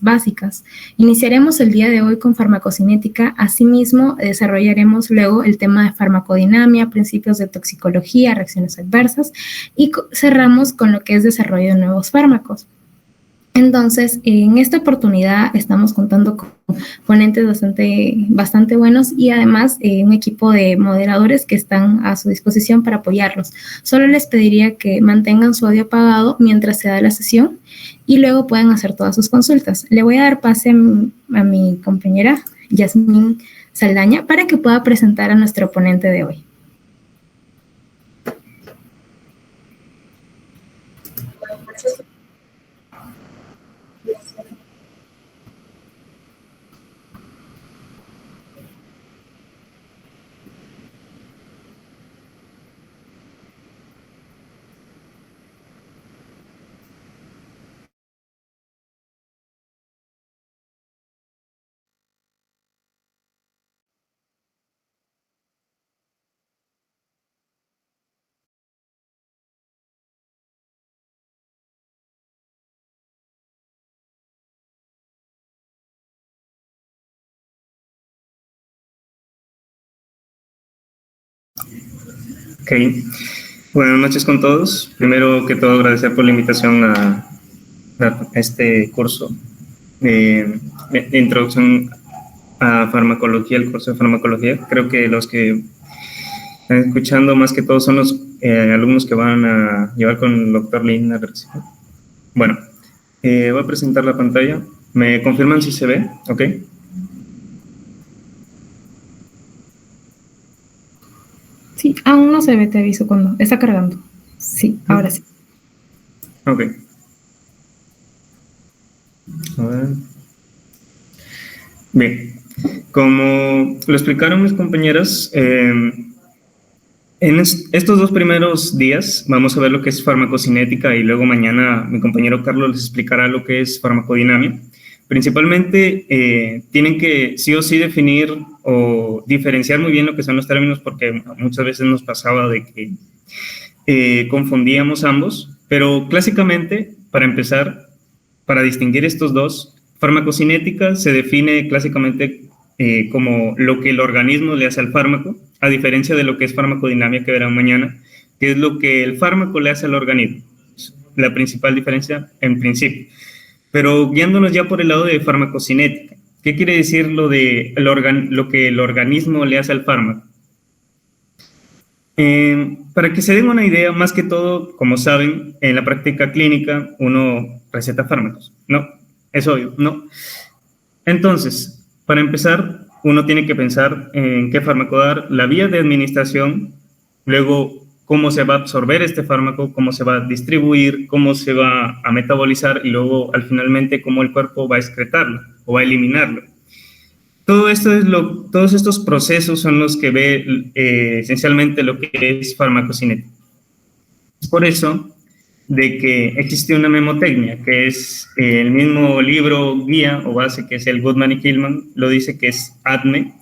básicas. Iniciaremos el día de hoy con farmacocinética, asimismo desarrollaremos luego el tema de farmacodinamia, principios de toxicología, reacciones adversas y cerramos con lo que es desarrollo de nuevos fármacos. Entonces, en esta oportunidad estamos contando con ponentes bastante buenos y además un equipo de moderadores que están a su disposición para apoyarlos. Solo les pediría que mantengan su audio apagado mientras se da la sesión y luego pueden hacer todas sus consultas. Le voy a dar pase a mi compañera Yasmín Saldaña para que pueda presentar a nuestro ponente de hoy. Ok, buenas noches con todos. Primero que todo, agradecer por la invitación a este curso de introducción a farmacología, el curso de farmacología. Creo que los que están escuchando más que todo son los alumnos que van a llevar con el doctor Lin. Bueno, voy a presentar la pantalla. ¿Me confirman si se ve? Ok. Sí, aún no se ve, te aviso cuando está cargando. Sí, ahora sí. Ok. A ver. Bien, como lo explicaron mis compañeras, en estos 2 primeros días vamos a ver lo que es farmacocinética y luego mañana mi compañero Carlos les explicará lo que es farmacodinamia. Principalmente tienen que sí o sí definir o diferenciar muy bien lo que son los términos porque muchas veces nos pasaba de que confundíamos ambos, pero clásicamente, para empezar, para distinguir estos dos, farmacocinética se define clásicamente como lo que el organismo le hace al fármaco, a diferencia de lo que es farmacodinamia que verán mañana, que es lo que el fármaco le hace al organismo. La principal diferencia en principio. Pero guiándonos ya por el lado de farmacocinética, ¿qué quiere decir lo que el organismo le hace al fármaco? Para que se den una idea, más que todo, como saben, en la práctica clínica uno receta fármacos, ¿no? Es obvio, ¿no? Entonces, para empezar, uno tiene que pensar en qué fármaco dar, la vía de administración, luego cómo se va a absorber este fármaco, cómo se va a distribuir, cómo se va a metabolizar y luego, al finalmente, cómo el cuerpo va a excretarlo o va a eliminarlo. Todos estos procesos son los que ve esencialmente lo que es farmacocinética. Es por eso de que existe una memotecnia, que es el mismo libro guía o base que es el Goodman y Hillman, lo dice que es ADME,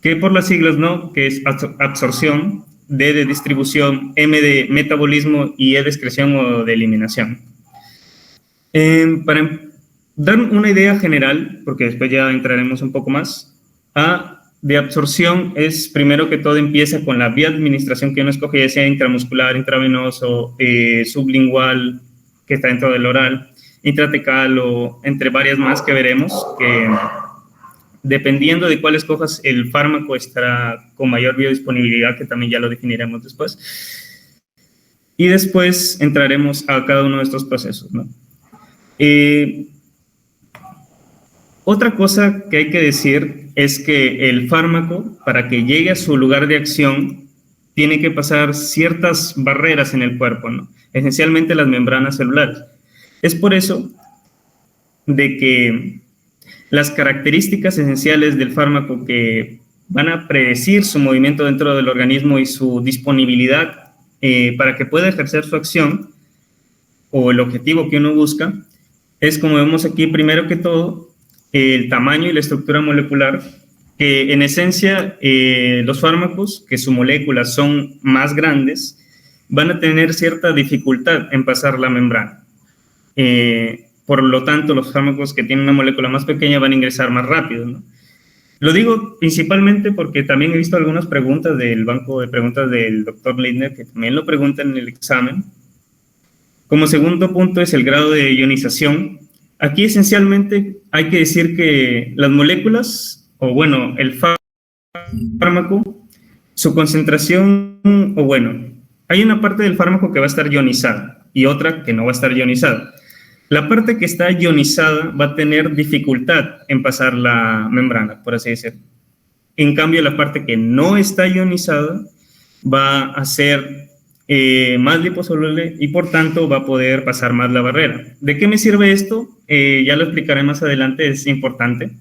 que por las siglas no, que es absorción, D de distribución, M de metabolismo y E de excreción o de eliminación. Para dar una idea general, porque después ya entraremos un poco más, A de absorción es primero que todo empieza con la vía de administración que uno escoge, ya sea intramuscular, intravenoso, sublingual, que está dentro del oral, intratecal o entre varias más que veremos, que dependiendo de cuál escojas, el fármaco estará con mayor biodisponibilidad, que también ya lo definiremos después. Y después entraremos a cada uno de estos procesos, ¿no? Otra cosa que hay que decir es que el fármaco, para que llegue a su lugar de acción, tiene que pasar ciertas barreras en el cuerpo, ¿no? Esencialmente las membranas celulares. Es por eso de que las características esenciales del fármaco que van a predecir su movimiento dentro del organismo y su disponibilidad para que pueda ejercer su acción o el objetivo que uno busca, es como vemos aquí, primero que todo, el tamaño y la estructura molecular, que en esencia los fármacos, que sus moléculas son más grandes, van a tener cierta dificultad en pasar la membrana. por lo tanto los fármacos que tienen una molécula más pequeña van a ingresar más rápido, ¿no? Lo digo principalmente porque también he visto algunas preguntas del banco de preguntas del doctor Lindner, que también lo preguntan en el examen. Como segundo punto es el grado de ionización. Aquí esencialmente hay que decir que las moléculas, o bueno, el fármaco, su concentración, o bueno, hay una parte del fármaco que va a estar ionizada y otra que no va a estar ionizada. La parte que está ionizada va a tener dificultad en pasar la membrana, por así decirlo. En cambio, la parte que no está ionizada va a ser más liposoluble y por tanto va a poder pasar más la barrera. ¿De qué me sirve esto? Ya lo explicaré más adelante, es importante.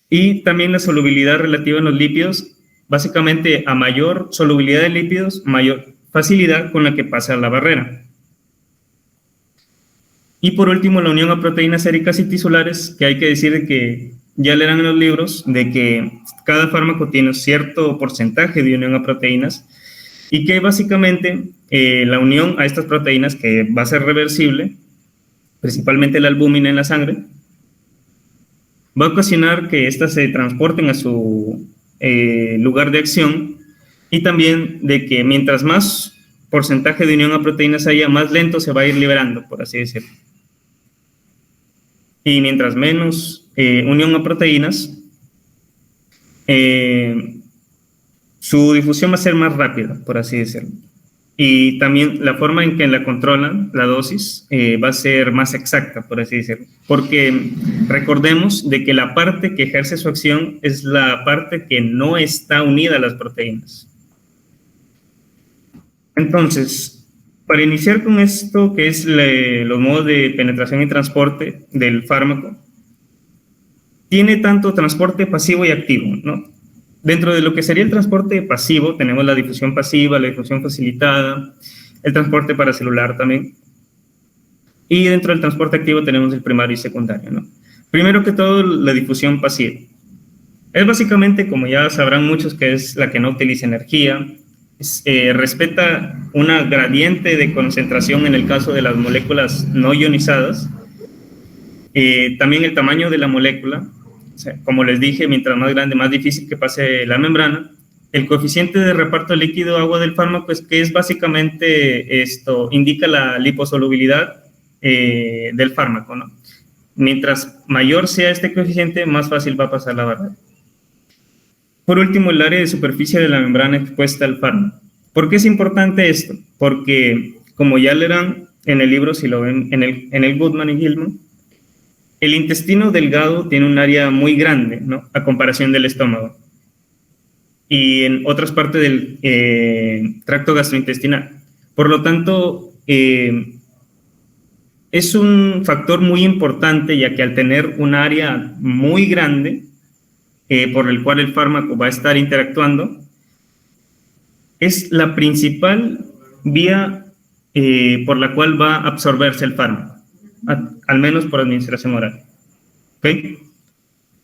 Y también la solubilidad relativa en los lípidos, básicamente a mayor solubilidad de lípidos, mayor facilidad con la que pasa la barrera. Y por último, la unión a proteínas séricas y tisulares, que hay que decir que ya leerán en los libros, de que cada fármaco tiene un cierto porcentaje de unión a proteínas y que básicamente la unión a estas proteínas, que va a ser reversible, principalmente la albúmina en la sangre, va a ocasionar que éstas se transporten a su lugar de acción y también de que mientras más porcentaje de unión a proteínas haya, más lento se va a ir liberando, por así decirlo. Y mientras menos unión a proteínas, su difusión va a ser más rápida, por así decirlo. Y también la forma en que la controlan, la dosis, va a ser más exacta, por así decirlo. Porque recordemos de que la parte que ejerce su acción es la parte que no está unida a las proteínas. Entonces, para iniciar con esto, que es los modos de penetración y transporte del fármaco, tiene tanto transporte pasivo y activo, ¿no? Dentro de lo que sería el transporte pasivo, tenemos la difusión pasiva, la difusión facilitada, el transporte paracelular también. Y dentro del transporte activo tenemos el primario y secundario, ¿no? Primero que todo, la difusión pasiva. Es básicamente, como ya sabrán muchos, que es la que no utiliza energía, respeta una gradiente de concentración en el caso de las moléculas no ionizadas. También el tamaño de la molécula, o sea, como les dije, mientras más grande, más difícil que pase la membrana. El coeficiente de reparto líquido-agua del fármaco es que es básicamente esto, indica la liposolubilidad del fármaco, ¿no? Mientras mayor sea este coeficiente, más fácil va a pasar la barrera. Por último, el área de superficie de la membrana expuesta al fármaco. ¿Por qué es importante esto? Porque, como ya leerán en el libro, si lo ven en el Goodman y Gilman, el intestino delgado tiene un área muy grande, ¿no?, a comparación del estómago. Y en otras partes del tracto gastrointestinal. Por lo tanto, es un factor muy importante, ya que al tener un área muy grande, por el cual el fármaco va a estar interactuando, es la principal vía por la cual va a absorberse el fármaco, al menos por administración oral. ¿Okay?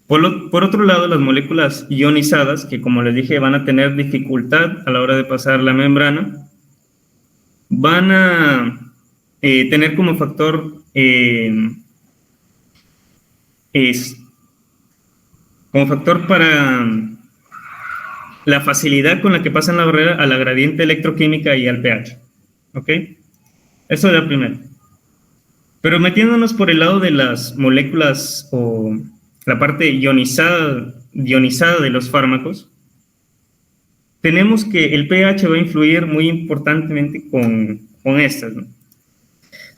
Por otro lado, las moléculas ionizadas, que como les dije van a tener dificultad a la hora de pasar la membrana, van a tener como factor para la facilidad con la que pasan la barrera a la gradiente electroquímica y al pH. ¿Ok? Eso es la primera. Pero metiéndonos por el lado de las moléculas o la parte ionizada de los fármacos, tenemos que el pH va a influir muy importantemente con estas, ¿no?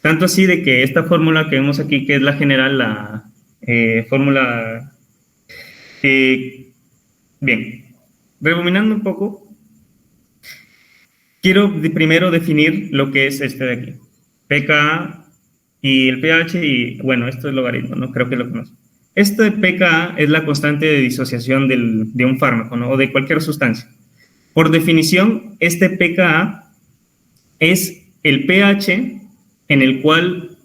Tanto así de que esta fórmula que vemos aquí, que es la general, la fórmula... bien, rebobinando un poco, quiero primero definir lo que es este de aquí, pKa y el pH, y bueno, esto es logaritmo, ¿no? Creo que lo conozco. Esto de pKa es la constante de disociación de un fármaco, ¿no?, o de cualquier sustancia. Por definición, este pKa es el pH en el cual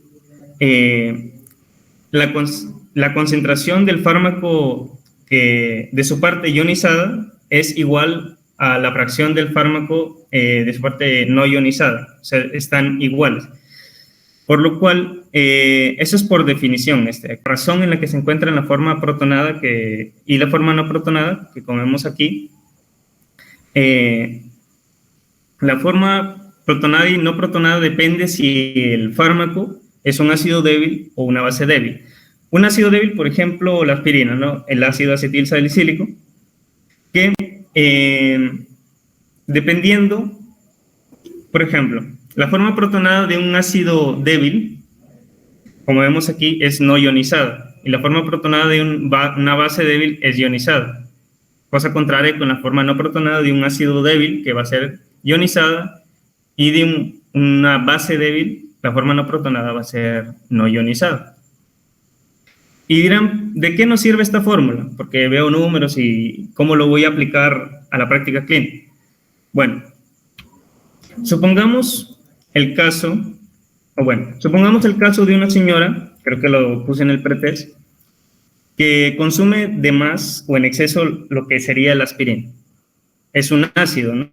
la concentración del fármaco de su parte ionizada es igual a la fracción del fármaco de su parte no ionizada, o sea, están iguales. Por lo cual, eso es por definición, razón en la que se encuentra en la forma protonada y la forma no protonada, que como vemos aquí. La forma protonada y no protonada depende si el fármaco es un ácido débil o una base débil. Un ácido débil, por ejemplo, la aspirina, ¿no? El ácido acetil salicílico, que dependiendo, por ejemplo, la forma protonada de un ácido débil, como vemos aquí, es no ionizada, y la forma protonada de una base débil es ionizada. Cosa contraria con la forma no protonada de un ácido débil, que va a ser ionizada, y de una base débil, la forma no protonada va a ser no ionizada. Y dirán, ¿de qué nos sirve esta fórmula? Porque veo números y cómo lo voy a aplicar a la práctica clínica. Bueno, supongamos el caso de una señora, creo que lo puse en el pretest, que consume de más o en exceso lo que sería la aspirina. Es un ácido, ¿no?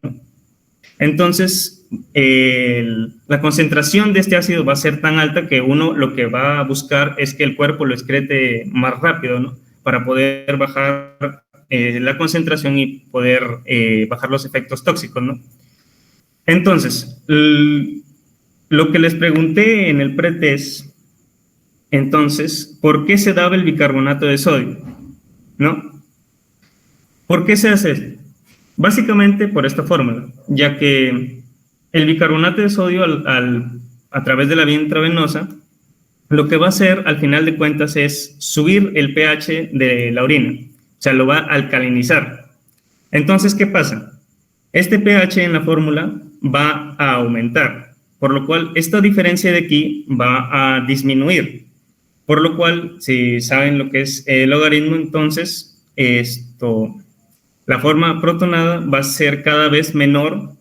Entonces, la concentración de este ácido va a ser tan alta que uno lo que va a buscar es que el cuerpo lo excrete más rápido, ¿no? Para poder bajar la concentración y poder bajar los efectos tóxicos, ¿no? Entonces, lo que les pregunté en el pretest, entonces, ¿por qué se daba el bicarbonato de sodio? ¿No? ¿Por qué se hace esto? Básicamente por esta fórmula, ya que el bicarbonato de sodio a través de la vía intravenosa, lo que va a hacer al final de cuentas es subir el pH de la orina, o sea, lo va a alcalinizar. Entonces, ¿qué pasa? Este pH en la fórmula va a aumentar, por lo cual esta diferencia de aquí va a disminuir, por lo cual, si saben lo que es el logaritmo, entonces la forma protonada va a ser cada vez menor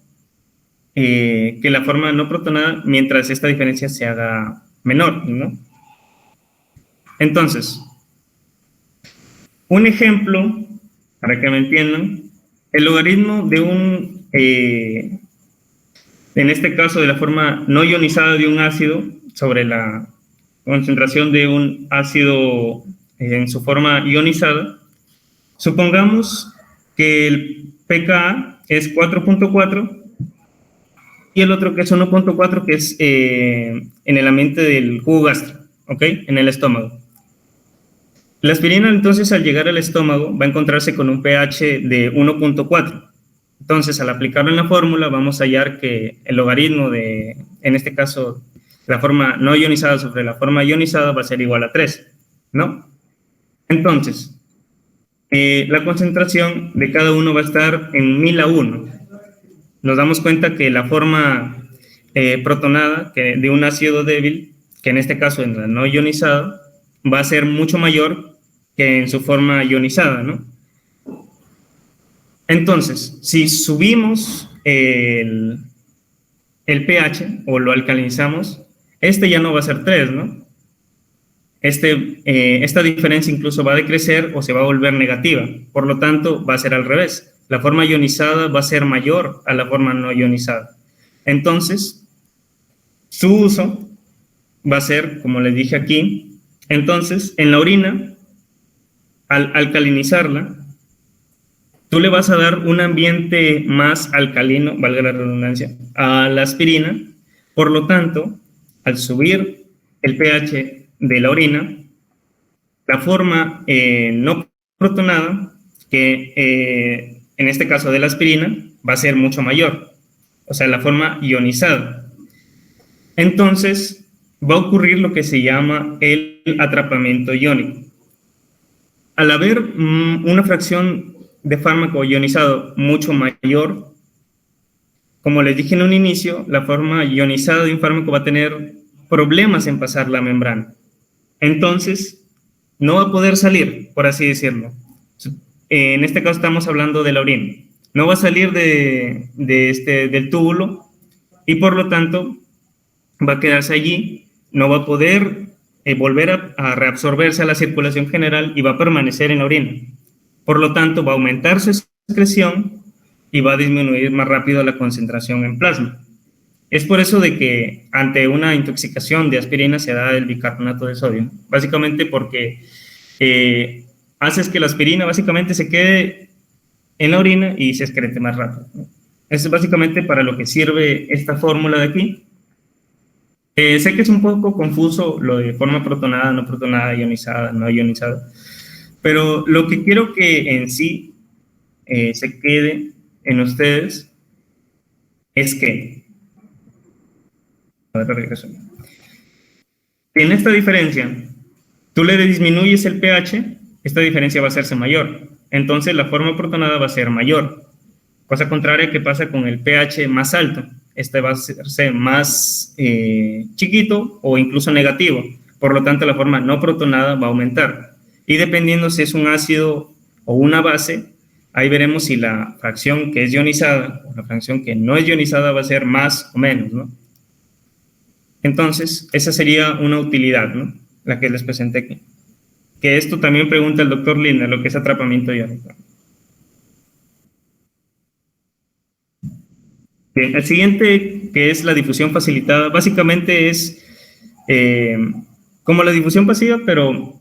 que la forma no protonada mientras esta diferencia se haga menor, ¿no? Entonces, un ejemplo, para que me entiendan, el logaritmo de en este caso de la forma no ionizada de un ácido sobre la concentración de un ácido en su forma ionizada, supongamos que el pKa es 4.4 y el otro que es 1.4, que es en el ambiente del jugo gástrico, ¿ok? En el estómago. La aspirina, entonces, al llegar al estómago, va a encontrarse con un pH de 1.4. Entonces, al aplicarlo en la fórmula, vamos a hallar que el logaritmo de, en este caso, la forma no ionizada sobre la forma ionizada va a ser igual a 3, ¿no? Entonces, la concentración de cada uno va a estar en 1000 a 1. Nos damos cuenta que la forma protonada de un ácido débil, que en este caso en la no ionizada, va a ser mucho mayor que en su forma ionizada, ¿no? Entonces, si subimos el pH o lo alcalinizamos, ya no va a ser 3, ¿no? Esta diferencia incluso va a decrecer o se va a volver negativa. Por lo tanto, va a ser al revés. La forma ionizada va a ser mayor a la forma no ionizada. Entonces, su uso va a ser, como les dije aquí, entonces, en la orina, al alcalinizarla, tú le vas a dar un ambiente más alcalino, valga la redundancia, a la aspirina. Por lo tanto, al subir el pH de la orina, la forma no protonada, que en este caso de la aspirina, va a ser mucho mayor, o sea, la forma ionizada. Entonces, va a ocurrir lo que se llama el atrapamiento iónico. Al haber una fracción de fármaco ionizado mucho mayor, como les dije en un inicio, la forma ionizada de un fármaco va a tener problemas en pasar la membrana. Entonces, no va a poder salir, por así decirlo. En este caso estamos hablando de la orina. No va a salir del túbulo y por lo tanto va a quedarse allí, no va a poder volver a reabsorberse a la circulación general y va a permanecer en la orina. Por lo tanto, va a aumentar su excreción y va a disminuir más rápido la concentración en plasma. Es por eso de que ante una intoxicación de aspirina se da el bicarbonato de sodio, básicamente porque haces que la aspirina básicamente se quede en la orina y se excrete más rápido, ¿no? Eso es básicamente para lo que sirve esta fórmula de aquí. Sé que es un poco confuso lo de forma protonada, no protonada, ionizada, no ionizada, pero lo que quiero que en sí se quede en ustedes es que, a ver, regreso. En esta diferencia, tú le disminuyes el pH, esta diferencia va a hacerse mayor. Entonces la forma protonada va a ser mayor. Cosa contraria que pasa con el pH más alto. Este va a hacerse más chiquito o incluso negativo. Por lo tanto, la forma no protonada va a aumentar. Y dependiendo si es un ácido o una base, ahí veremos si la fracción que es ionizada o la fracción que no es ionizada va a ser más o menos, ¿no? Entonces, esa sería una utilidad, ¿no? La que les presenté aquí. Que esto también pregunta el doctor Lindner, lo que es atrapamiento iónico. Bien, el siguiente, que es la difusión facilitada, básicamente es como la difusión pasiva, pero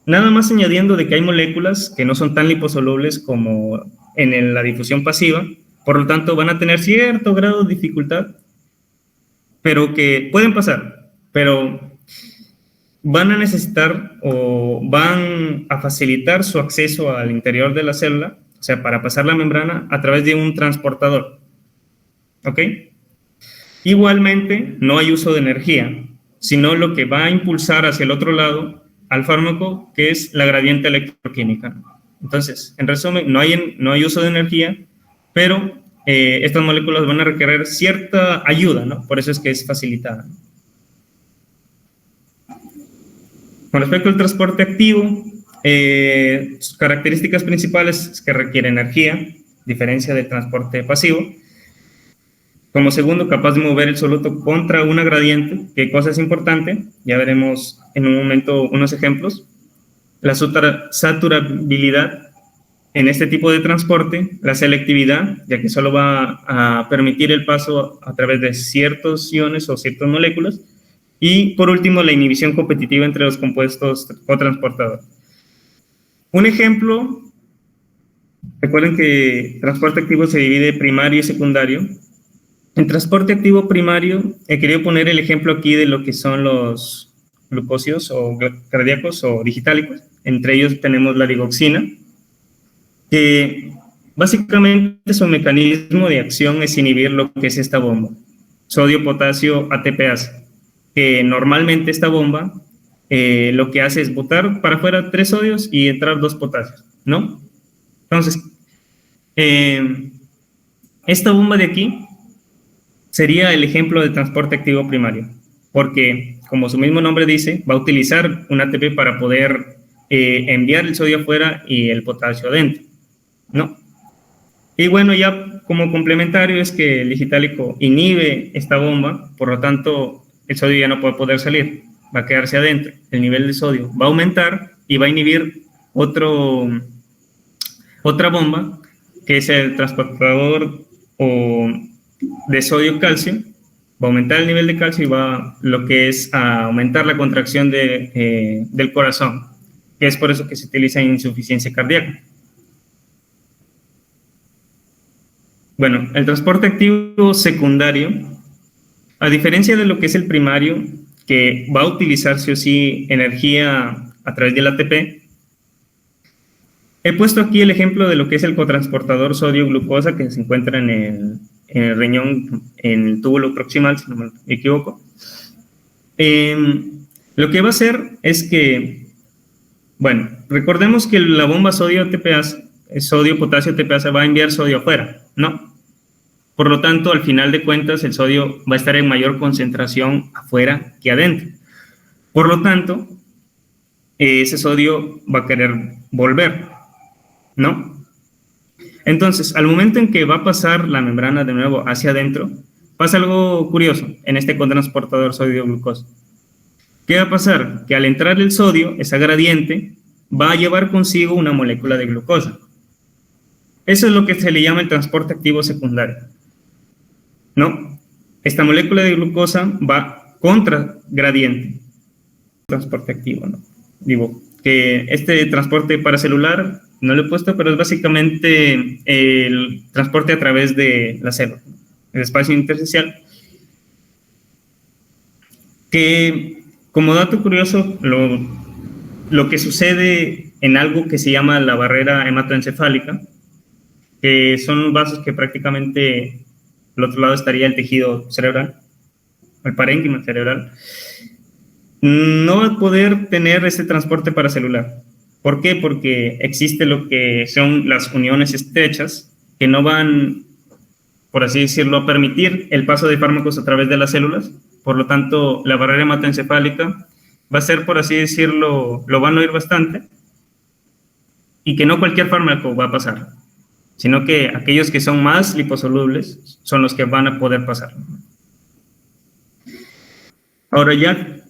nada más añadiendo de que hay moléculas que no son tan liposolubles como en la difusión pasiva, por lo tanto van a tener cierto grado de dificultad, pero que pueden pasar, pero van a necesitar o van a facilitar su acceso al interior de la célula, o sea, para pasar la membrana a través de un transportador. ¿Ok? Igualmente, no hay uso de energía, sino lo que va a impulsar hacia el otro lado al fármaco, que es la gradiente electroquímica. Entonces, en resumen, no hay uso de energía, pero estas moléculas van a requerir cierta ayuda, ¿no? Por eso es que es facilitada. Con respecto al transporte activo, sus características principales es que requiere energía, diferencia del transporte pasivo. Como segundo, capaz de mover el soluto contra una gradiente. ¿Qué cosa es importante? Ya veremos en un momento unos ejemplos. La saturabilidad en este tipo de transporte, la selectividad, ya que solo va a permitir el paso a través de ciertos iones o ciertas moléculas. Y por último, la inhibición competitiva entre los compuestos cotransportadores. Un ejemplo, recuerden que transporte activo se divide primario y secundario. En transporte activo primario, he querido poner el ejemplo aquí de lo que son los glucósidos o cardíacos o digitálicos. Entre ellos tenemos la digoxina, que básicamente su mecanismo de acción es inhibir lo que es esta bomba, sodio-potasio ATPase, que normalmente esta bomba lo que hace es botar para afuera 3 sodios y entrar 2 potasios, ¿no? Entonces, esta bomba de aquí sería el ejemplo de transporte activo primario, porque, como su mismo nombre dice, va a utilizar un ATP para poder enviar el sodio afuera y el potasio adentro, ¿no? Y bueno, ya como complementario es que el digitálico inhibe esta bomba, por lo tanto, el sodio ya no puede poder salir, va a quedarse adentro, el nivel de sodio va a aumentar y va a inhibir otra bomba, que es el transportador de sodio-calcio, va a aumentar el nivel de calcio y va lo que es a aumentar la contracción del corazón, que es por eso que se utiliza en insuficiencia cardíaca. Bueno, el transporte activo secundario, a diferencia de lo que es el primario, que va a utilizar sí o sí energía a través del ATP, he puesto aquí el ejemplo de lo que es el cotransportador sodio-glucosa que se encuentra en el riñón, en el túbulo proximal, si no me equivoco. Lo que va a hacer es que, bueno, recordemos que la bomba sodio-potasio ATPase va a enviar sodio afuera, ¿no? Por lo tanto, al final de cuentas, el sodio va a estar en mayor concentración afuera que adentro. Por lo tanto, ese sodio va a querer volver, ¿no? Entonces, al momento en que va a pasar la membrana de nuevo hacia adentro, pasa algo curioso en este cotransportador sodio-glucosa. ¿Qué va a pasar? Que al entrar el sodio, esa gradiente, va a llevar consigo una molécula de glucosa. Eso es lo que se le llama el transporte activo secundario, ¿no? esta molécula de glucosa va contra gradiente, transporte activo, ¿no? Digo, que este transporte paracelular, no lo he puesto, pero es básicamente el transporte a través de la célula, el espacio intersticial, que como dato curioso, lo que sucede en algo que se llama la barrera hematoencefálica, que son vasos que prácticamente al otro lado estaría el tejido cerebral, el parénquima cerebral, no va a poder tener ese transporte paracelular. ¿Por qué? Porque existe lo que son las uniones estrechas que no van, por así decirlo, a permitir el paso de fármacos a través de las células. Por lo tanto, la barrera hematoencefálica va a ser, por así decirlo, lo van a oír bastante, y que no cualquier fármaco va a pasar, sino que aquellos que son más liposolubles son los que van a poder pasar. Ahora ya,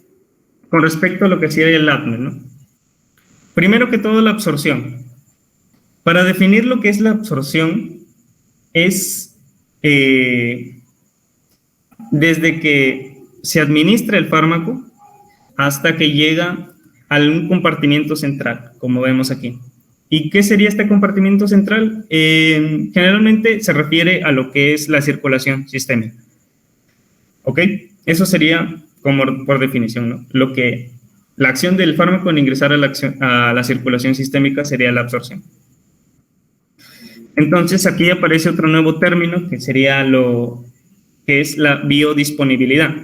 con respecto a lo que sería el ADME, ¿no? Primero que todo, la absorción. Para definir lo que es la absorción, es desde que se administra el fármaco hasta que llega a un compartimiento central, como vemos aquí. ¿Y qué sería este compartimiento central? Generalmente se refiere a lo que es la circulación sistémica. ¿Ok? Eso sería como por definición, ¿no? La acción del fármaco en ingresar a la circulación sistémica sería la absorción. Entonces aquí aparece otro nuevo término que sería lo que es la biodisponibilidad,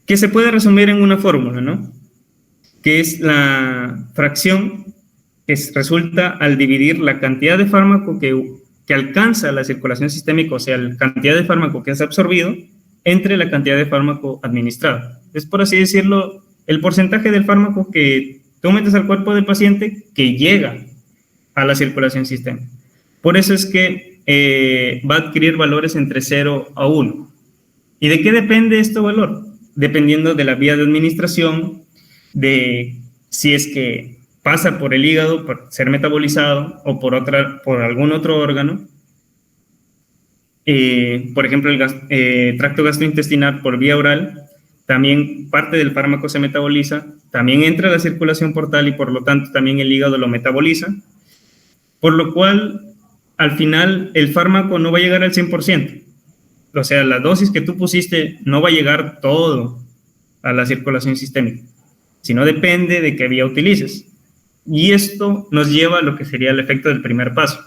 que se puede resumir en una fórmula, ¿no? Que es la fracción que resulta al dividir la cantidad de fármaco que alcanza la circulación sistémica, o sea, la cantidad de fármaco que es absorbido, entre la cantidad de fármaco administrado. Es, por así decirlo, el porcentaje del fármaco que tú metes al cuerpo del paciente que llega a la circulación sistémica. Por eso es que va a adquirir valores entre 0 a 1. ¿Y de qué depende este valor? Dependiendo de la vía de administración, de si es que pasa por el hígado por ser metabolizado o por algún otro órgano. Por ejemplo, el tracto gastrointestinal por vía oral, también parte del fármaco se metaboliza, también entra a la circulación portal y por lo tanto también el hígado lo metaboliza, por lo cual al final el fármaco no va a llegar al 100%. O sea, la dosis que tú pusiste no va a llegar todo a la circulación sistémica, sino depende de qué vía utilices. Y esto nos lleva a lo que sería el efecto del primer paso.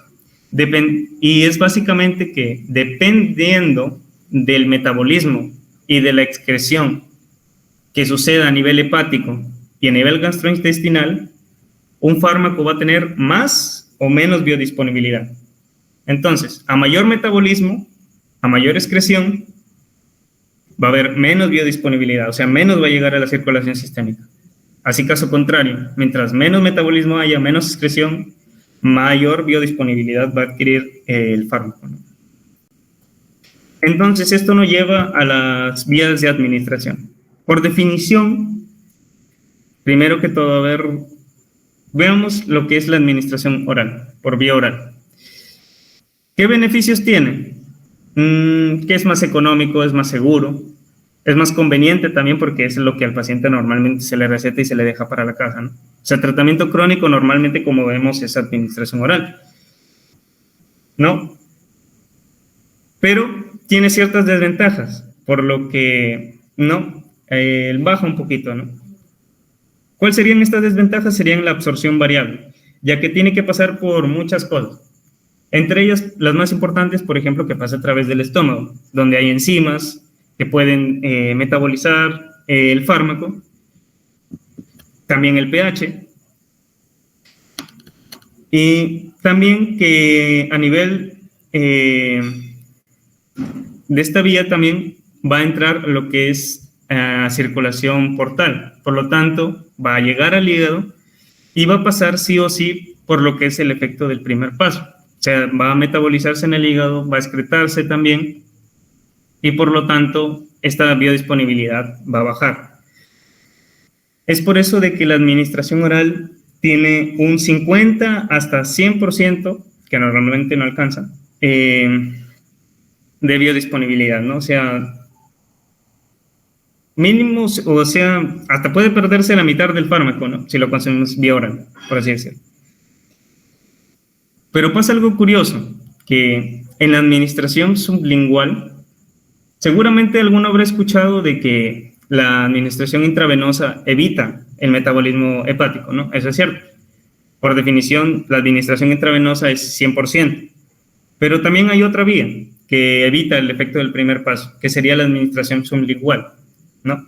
Y es básicamente que dependiendo del metabolismo y de la excreción que suceda a nivel hepático y a nivel gastrointestinal, un fármaco va a tener más o menos biodisponibilidad. Entonces, a mayor metabolismo, a mayor excreción, va a haber menos biodisponibilidad, o sea, menos va a llegar a la circulación sistémica. Así caso contrario, mientras menos metabolismo haya, menos excreción, mayor biodisponibilidad va a adquirir el fármaco, ¿no? Entonces, esto nos lleva a las vías de administración. Por definición, primero que todo, veamos lo que es la administración oral, por vía oral. ¿Qué beneficios tiene? Que es más económico, es más seguro, es más conveniente también porque es lo que al paciente normalmente se le receta y se le deja para la casa, ¿no? O sea, tratamiento crónico normalmente, como vemos, es administración oral, ¿no? Pero tiene ciertas desventajas, por lo que, ¿no? Baja un poquito, ¿no? ¿Cuáles serían estas desventajas? Serían la absorción variable, ya que tiene que pasar por muchas cosas. Entre ellas, las más importantes, por ejemplo, que pasa a través del estómago, donde hay enzimas que pueden metabolizar el fármaco, también el pH, y también que a nivel de esta vía también va a entrar lo que es circulación portal, por lo tanto va a llegar al hígado y va a pasar sí o sí por lo que es el efecto del primer paso. O sea, va a metabolizarse en el hígado, va a excretarse también y por lo tanto esta biodisponibilidad va a bajar. Es por eso de que la administración oral tiene un 50 hasta 100%, que normalmente no alcanza, de biodisponibilidad, ¿no? O sea, mínimos, o sea, hasta puede perderse la mitad del fármaco, ¿no? Si lo consumimos vía oral, por así decirlo. Pero pasa algo curioso, que en la administración sublingual, seguramente alguno habrá escuchado de que la administración intravenosa evita el metabolismo hepático, ¿no? Eso es cierto. Por definición, la administración intravenosa es 100%. Pero también hay otra vía que evita el efecto del primer paso, que sería la administración sublingual, ¿no?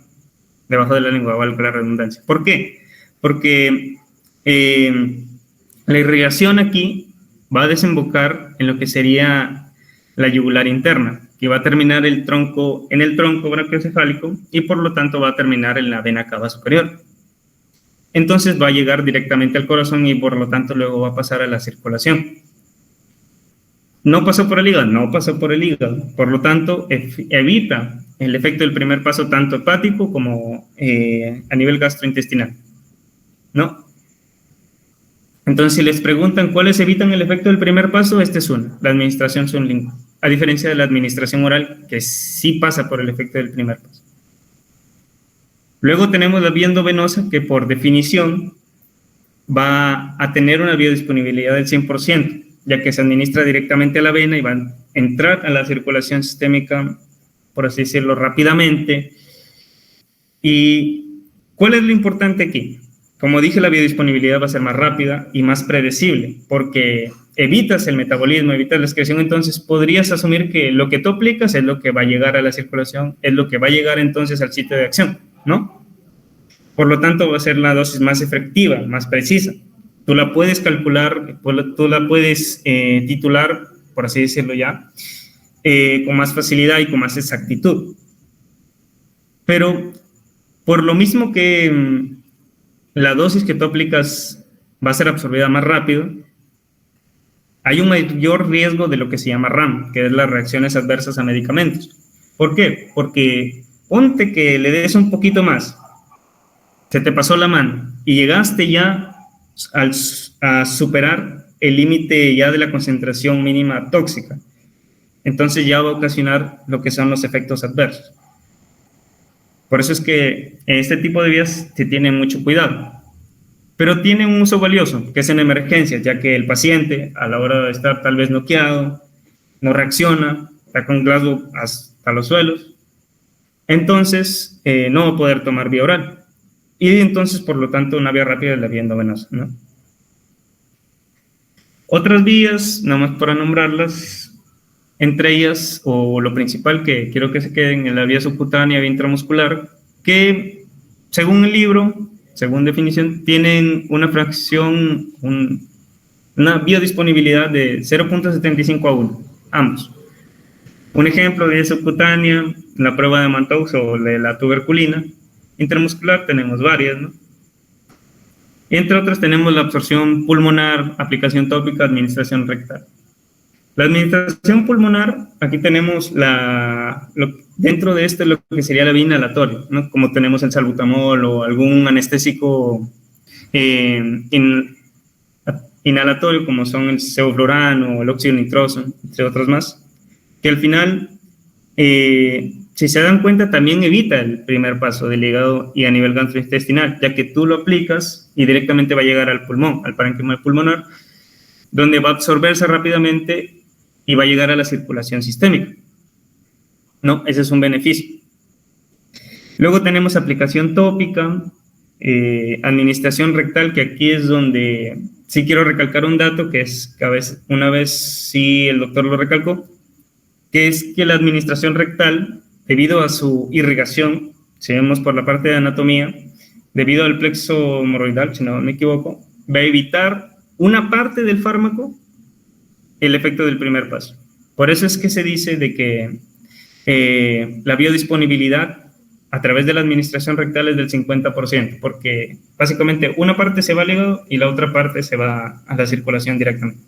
Debajo de la lengua, valga la redundancia. ¿Por qué? Porque la irrigación aquí va a desembocar en lo que sería la yugular interna, que va a terminar en el tronco brachiocefálico y por lo tanto va a terminar en la vena cava superior. Entonces va a llegar directamente al corazón y por lo tanto luego va a pasar a la circulación. No pasó por el hígado, no pasó por el hígado. Por lo tanto, evita el efecto del primer paso tanto hepático como a nivel gastrointestinal, ¿no? Entonces, si les preguntan cuáles evitan el efecto del primer paso, este es uno, la administración sublingual, a diferencia de la administración oral, que sí pasa por el efecto del primer paso. Luego tenemos la vía endovenosa, que por definición va a tener una biodisponibilidad del 100%, ya que se administra directamente a la vena y va a entrar a la circulación sistémica, por así decirlo, rápidamente. ¿Y cuál es lo importante aquí? Como dije, la biodisponibilidad va a ser más rápida y más predecible, porque evitas el metabolismo, evitas la excreción, entonces podrías asumir que lo que tú aplicas es lo que va a llegar a la circulación, es lo que va a llegar entonces al sitio de acción, ¿no? Por lo tanto, va a ser la dosis más efectiva, más precisa. Tú la puedes calcular, tú la puedes titular, por así decirlo ya, con más facilidad y con más exactitud. Pero por lo mismo que la dosis que tú aplicas va a ser absorbida más rápido, hay un mayor riesgo de lo que se llama RAM, que es las reacciones adversas a medicamentos. ¿Por qué? Porque ponte que le des un poquito más, se te pasó la mano y llegaste ya a superar el límite ya de la concentración mínima tóxica. Entonces ya va a ocasionar lo que son los efectos adversos. Por eso es que en este tipo de vías se tiene mucho cuidado. Pero tiene un uso valioso, que es en emergencias, ya que el paciente, a la hora de estar tal vez noqueado, no reacciona, está con Glasgow hasta los suelos, entonces no va a poder tomar vía oral. Y entonces, por lo tanto, una vía rápida es la vía endovenosa, ¿no? Otras vías, nada más para nombrarlas, entre ellas, o lo principal que quiero que se queden en la vía subcutánea, vía intramuscular, que según el libro, según definición, tienen una fracción, una biodisponibilidad de 0.75 a 1, ambos. Un ejemplo de vía subcutánea, la prueba de Mantoux o de la tuberculina. Intramuscular tenemos varias, ¿no? Entre otras tenemos la absorción pulmonar, aplicación tópica, administración rectal. La administración pulmonar, aquí tenemos dentro de lo que sería la vía inhalatoria, ¿no? Como tenemos el salbutamol o algún anestésico inhalatorio, como son el sevoflurano o el óxido nitroso, entre otros más, que al final, si se dan cuenta, también evita el primer paso del hígado y a nivel gastrointestinal, ya que tú lo aplicas y directamente va a llegar al pulmón, al parénquima pulmonar, donde va a absorberse rápidamente y va a llegar a la circulación sistémica. No, ese es un beneficio. Luego tenemos aplicación tópica, administración rectal, que aquí es donde sí quiero recalcar un dato, que es que una vez sí el doctor lo recalcó, que es que la administración rectal, debido a su irrigación, si vemos por la parte de anatomía, debido al plexo hemorroidal, si no me equivoco, va a evitar una parte del fármaco el efecto del primer paso. Por eso es que se dice de que la biodisponibilidad a través de la administración rectal es del 50%, porque básicamente una parte se va al hígado y la otra parte se va a la circulación directamente.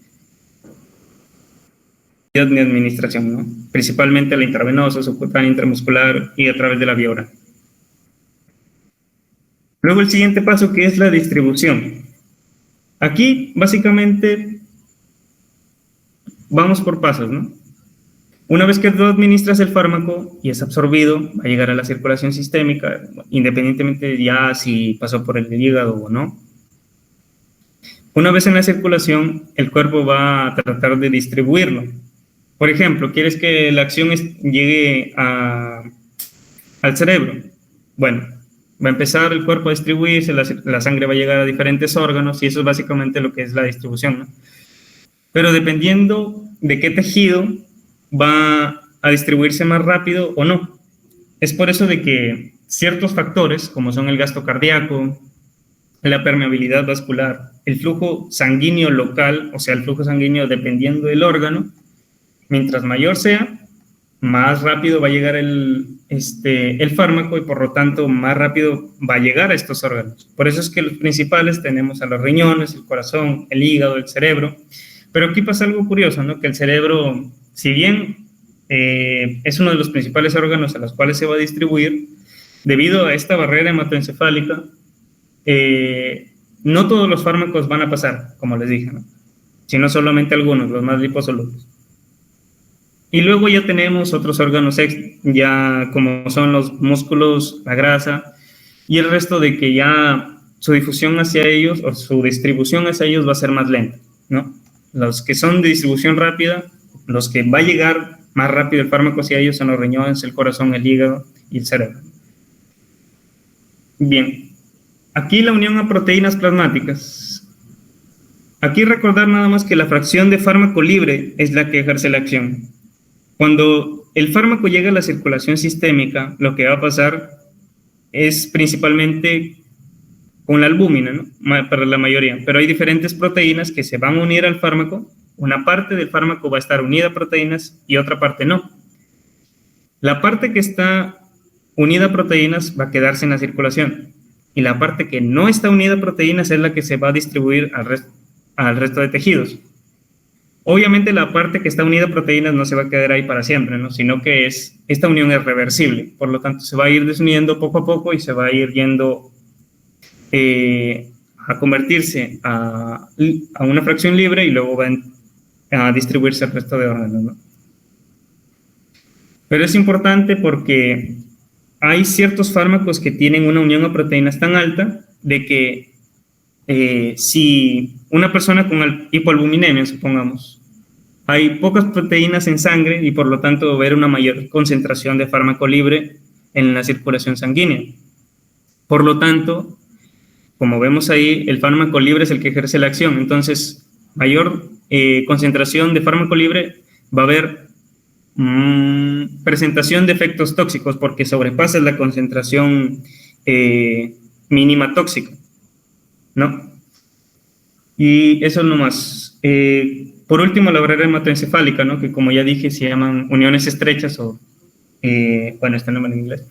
De administración, ¿no? Principalmente la intravenosa, subcutánea, intramuscular y a través de la vía oral. Luego el siguiente paso, que es la distribución. Aquí básicamente vamos por pasos, ¿no? Una vez que tú administras el fármaco y es absorbido, va a llegar a la circulación sistémica, independientemente ya si pasó por el hígado o no. Una vez en la circulación, el cuerpo va a tratar de distribuirlo. Por ejemplo, ¿quieres que la acción llegue al cerebro? Bueno, va a empezar el cuerpo a distribuirse, la sangre va a llegar a diferentes órganos y eso es básicamente lo que es la distribución, ¿no? Pero dependiendo de qué tejido va a distribuirse más rápido o no. Es por eso de que ciertos factores, como son el gasto cardíaco, la permeabilidad vascular, el flujo sanguíneo local, o sea, el flujo sanguíneo dependiendo del órgano, mientras mayor sea, más rápido va a llegar el fármaco y por lo tanto más rápido va a llegar a estos órganos. Por eso es que los principales tenemos a los riñones, el corazón, el hígado, el cerebro. Pero aquí pasa algo curioso, ¿no? Que el cerebro, si bien es uno de los principales órganos a los cuales se va a distribuir, debido a esta barrera hematoencefálica, no todos los fármacos van a pasar, como les dije, ¿no? Sino solamente algunos, los más liposolubles. Y luego ya tenemos otros órganos ya como son los músculos, la grasa y el resto de que ya su difusión hacia ellos o su distribución hacia ellos va a ser más lenta, ¿no? Los que son de distribución rápida, los que va a llegar más rápido el fármaco hacia ellos son los riñones, el corazón, el hígado y el cerebro. Bien, aquí la unión a proteínas plasmáticas. Aquí recordar nada más que la fracción de fármaco libre es la que ejerce la acción. Cuando el fármaco llega a la circulación sistémica, lo que va a pasar es principalmente con la albúmina, ¿no? Para la mayoría, pero hay diferentes proteínas que se van a unir al fármaco. Una parte del fármaco va a estar unida a proteínas y otra parte no. La parte que está unida a proteínas va a quedarse en la circulación y la parte que no está unida a proteínas es la que se va a distribuir al resto de tejidos. Obviamente la parte que está unida a proteínas no se va a quedar ahí para siempre, ¿no? Sino que esta unión es reversible, por lo tanto se va a ir desuniendo poco a poco y se va a ir yendo a convertirse a una fracción libre y luego va a distribuirse al resto de órganos, ¿no? Pero es importante porque hay ciertos fármacos que tienen una unión a proteínas tan alta de que si una persona con hipoalbuminemia, supongamos, hay pocas proteínas en sangre y por lo tanto va a haber una mayor concentración de fármaco libre en la circulación sanguínea. Por lo tanto, como vemos ahí, el fármaco libre es el que ejerce la acción. Entonces, mayor concentración de fármaco libre va a haber presentación de efectos tóxicos porque sobrepasa la concentración mínima tóxica, ¿no? Y eso no más. Por último, la barrera hematoencefálica, ¿no? Que como ya dije, se llaman uniones estrechas o, bueno, este nombre en inglés,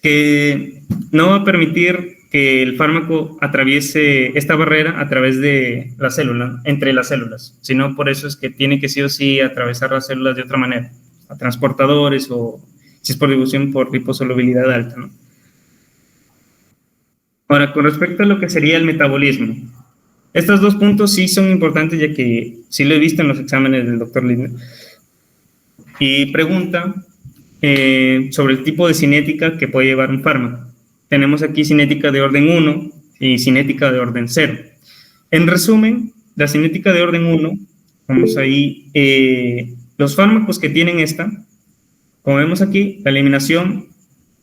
que no va a permitir que el fármaco atraviese esta barrera a través de la célula, entre las células, sino por eso es que tiene que sí o sí atravesar las células de otra manera, a transportadores o si es por difusión por liposolubilidad alta, ¿no? Ahora, con respecto a lo que sería el metabolismo, estos dos puntos sí son importantes ya que sí lo he visto en los exámenes del doctor Lindner. Y pregunta sobre el tipo de cinética que puede llevar un fármaco. Tenemos aquí cinética de orden 1 y cinética de orden 0. En resumen, la cinética de orden 1, vamos ahí, los fármacos que tienen esta, como vemos aquí, la eliminación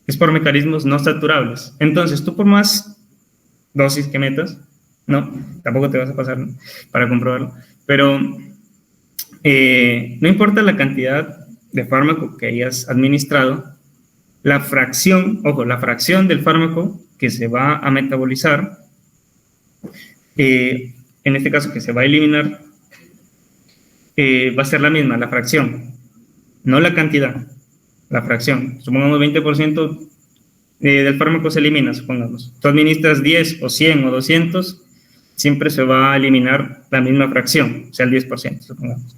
es por mecanismos no saturables. Entonces, tú por más dosis que metas, no, tampoco te vas a pasar, ¿no?, para comprobarlo, pero no importa la cantidad de fármaco que hayas administrado, la fracción, ojo, la fracción del fármaco que se va a metabolizar, en este caso que se va a eliminar, va a ser la misma, la fracción, no la cantidad, la fracción. Supongamos 20% del fármaco se elimina, supongamos. Tú administras 10 o 100 o 200, siempre se va a eliminar la misma fracción, o sea, el 10%, supongamos.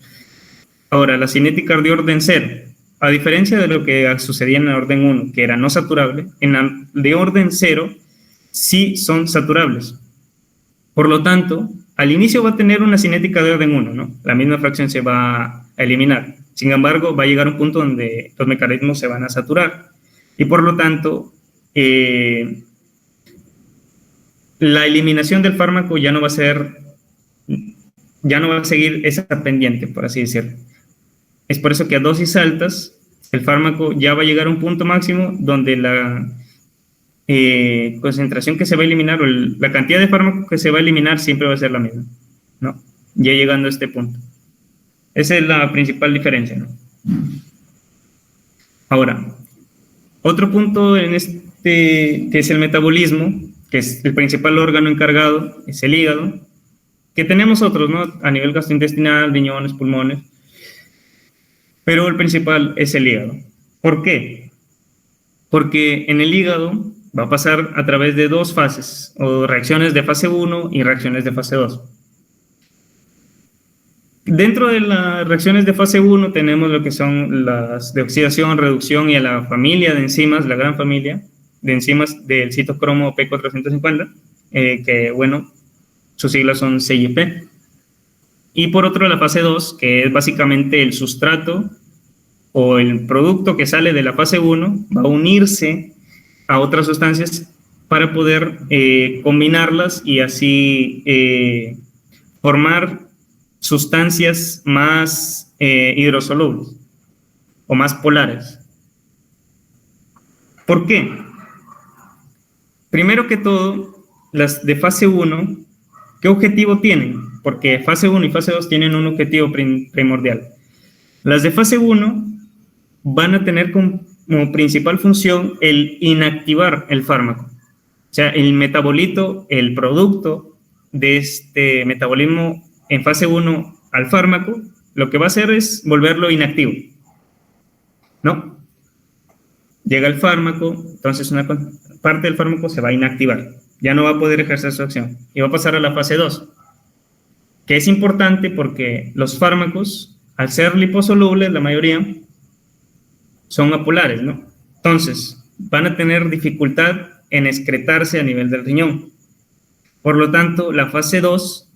Ahora, la cinética de orden 0, a diferencia de lo que sucedía en el orden 1, que era no saturable, en la de orden 0 sí son saturables. Por lo tanto, al inicio va a tener una cinética de orden 1, ¿no? La misma fracción se va a eliminar. Sin embargo, va a llegar un punto donde los mecanismos se van a saturar y por lo tanto la eliminación del fármaco ya no va a seguir esa pendiente, por así decirlo. Es por eso que a dosis altas el fármaco ya va a llegar a un punto máximo donde la concentración que se va a eliminar o la cantidad de fármaco que se va a eliminar siempre va a ser la misma, ¿no? Ya llegando a este punto. Esa es la principal diferencia, ¿no? Ahora, otro punto en que es el metabolismo, que es el principal órgano encargado, es el hígado, que tenemos otros, ¿no? A nivel gastrointestinal, riñones, pulmones, pero el principal es el hígado. ¿Por qué? Porque en el hígado va a pasar a través de dos fases, o reacciones de fase 1 y reacciones de fase 2. Dentro de las reacciones de fase 1 tenemos lo que son las de oxidación, reducción y a la familia de enzimas, la gran familia de enzimas del citocromo P450, que bueno, sus siglas son C y P. Y por otro la fase 2, que es básicamente el sustrato o el producto que sale de la fase 1, va a unirse a otras sustancias para poder combinarlas y así formar sustancias más hidrosolubles o más polares. ¿Por qué? Primero que todo, las de fase 1, ¿qué objetivo tienen? Porque fase 1 y fase 2 tienen un objetivo primordial. Las de fase 1 van a tener como principal función el inactivar el fármaco. O sea, el metabolito, el producto de este metabolismo en fase 1 al fármaco, lo que va a hacer es volverlo inactivo, ¿no? Llega el fármaco, entonces una parte del fármaco se va a inactivar, ya no va a poder ejercer su acción y va a pasar a la fase 2, que es importante porque los fármacos, al ser liposolubles, la mayoría son apolares, ¿no? Entonces, van a tener dificultad en excretarse a nivel del riñón. Por lo tanto, la fase 2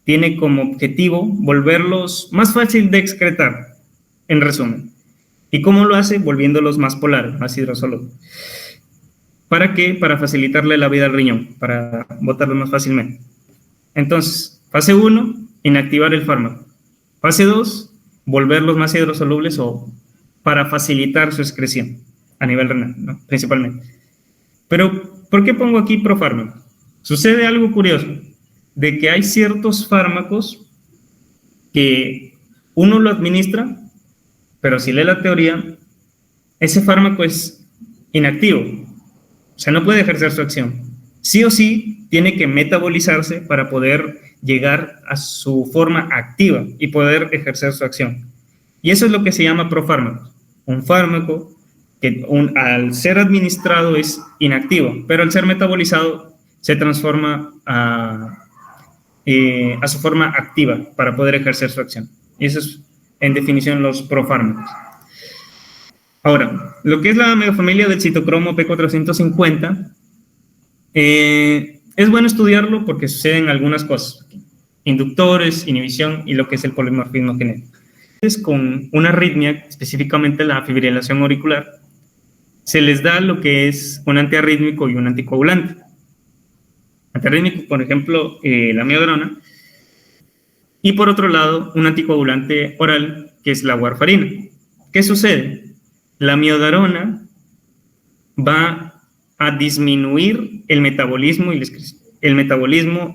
tiene como objetivo volverlos más fácil de excretar, en resumen. ¿Y cómo lo hace? Volviéndolos más polares, más hidrosolubles. ¿Para qué? Para facilitarle la vida al riñón, para botarlo más fácilmente. Entonces, fase 1, inactivar el fármaco. Fase 2, volverlos más hidrosolubles o para facilitar su excreción a nivel renal, ¿no? Principalmente. Pero, ¿por qué pongo aquí profármaco? Sucede algo curioso, de que hay ciertos fármacos que uno lo administra, pero si lee la teoría, ese fármaco es inactivo, o sea, no puede ejercer su acción. Sí o sí tiene que metabolizarse para poder llegar a su forma activa y poder ejercer su acción. Y eso es lo que se llama profármaco. Un fármaco que al ser administrado es inactivo, pero al ser metabolizado se transforma a su forma activa para poder ejercer su acción. Y eso es, en definición, los profármacos. Ahora, lo que es la megafamilia del citocromo P450, es bueno estudiarlo porque suceden algunas cosas. Inductores, inhibición y lo que es el polimorfismo genético. Con una arritmia, específicamente la fibrilación auricular, se les da lo que es un antiarrítmico y un anticoagulante. Antiarrítmico, por ejemplo, la amiodarona, y por otro lado, un anticoagulante oral, que es la warfarina. ¿Qué sucede? La amiodarona va a disminuir el metabolismo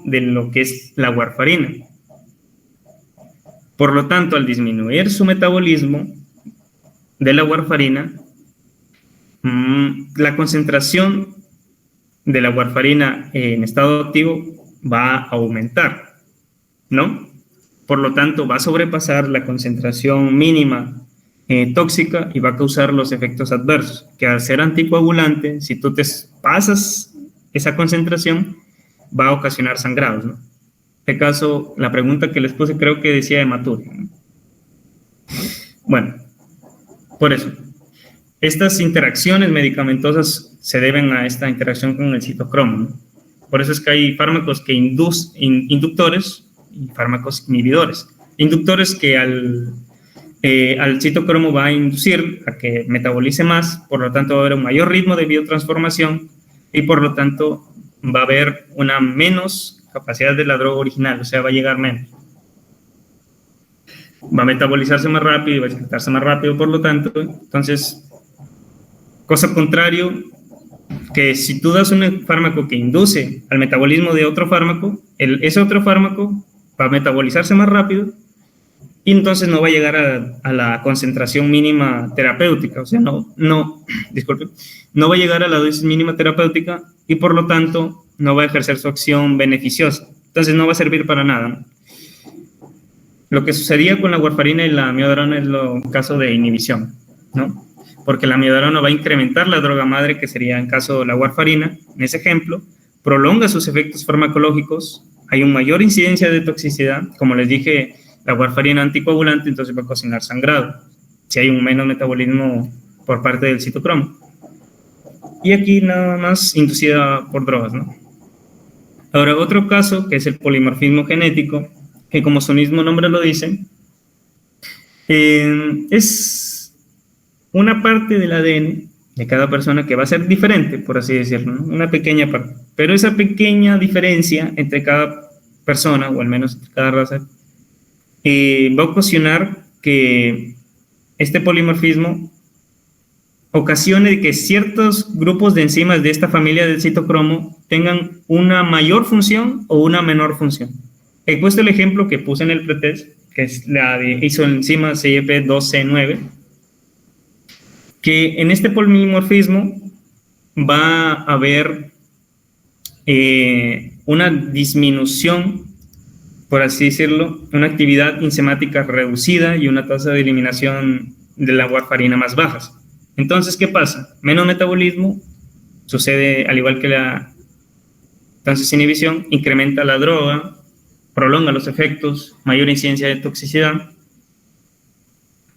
de lo que es la warfarina. Por lo tanto, al disminuir su metabolismo de la warfarina, la concentración de la warfarina en estado activo va a aumentar, ¿no? Por lo tanto, va a sobrepasar la concentración mínima tóxica y va a causar los efectos adversos, que al ser anticoagulante, si tú te pasas esa concentración, va a ocasionar sangrados, ¿no? En este caso, la pregunta que les puse creo que decía hematuria, ¿no? Bueno, por eso, estas interacciones medicamentosas se deben a esta interacción con el citocromo, ¿no? Por eso es que hay fármacos que inductores y fármacos inhibidores. Inductores que al al citocromo va a inducir a que metabolice más, por lo tanto va a haber un mayor ritmo de biotransformación y por lo tanto va a haber una menos capacidad de la droga original, o sea, va a llegar menos. Va a metabolizarse más rápido y va a excretarse más rápido, por lo tanto, entonces, cosa contrario, que si tú das un fármaco que induce al metabolismo de otro fármaco, ese otro fármaco va a metabolizarse más rápido y entonces no va a llegar a la concentración mínima terapéutica, o sea, disculpe, no va a llegar a la dosis mínima terapéutica y por lo tanto no va a ejercer su acción beneficiosa, entonces no va a servir para nada, ¿no? Lo que sucedía con la warfarina y la miodarona es el caso de inhibición, ¿no? Porque la miodarona va a incrementar la droga madre, que sería en caso de la warfarina, en ese ejemplo, prolonga sus efectos farmacológicos, hay una mayor incidencia de toxicidad, como les dije, la warfarina anticoagulante, entonces va a ocasionar sangrado, si hay un menos metabolismo por parte del citocromo. Y aquí nada más inducida por drogas, ¿no? Ahora, otro caso, que es el polimorfismo genético, que como su mismo nombre lo dice, es una parte del ADN de cada persona que va a ser diferente, por así decirlo, ¿no? Una pequeña parte. Pero esa pequeña diferencia entre cada persona, o al menos entre cada raza, va a ocasionar que este polimorfismo ocasione que ciertos grupos de enzimas de esta familia del citocromo tengan una mayor función o una menor función. He puesto el ejemplo que puse en el pretest, que es la de isoenzima CYP2C9, que en este polimorfismo va a haber una disminución, por así decirlo, una actividad enzimática reducida y una tasa de eliminación de la warfarina más bajas. Entonces, ¿qué pasa? Menos metabolismo, sucede al igual que la entonces inhibición, incrementa la droga, prolonga los efectos, mayor incidencia de toxicidad.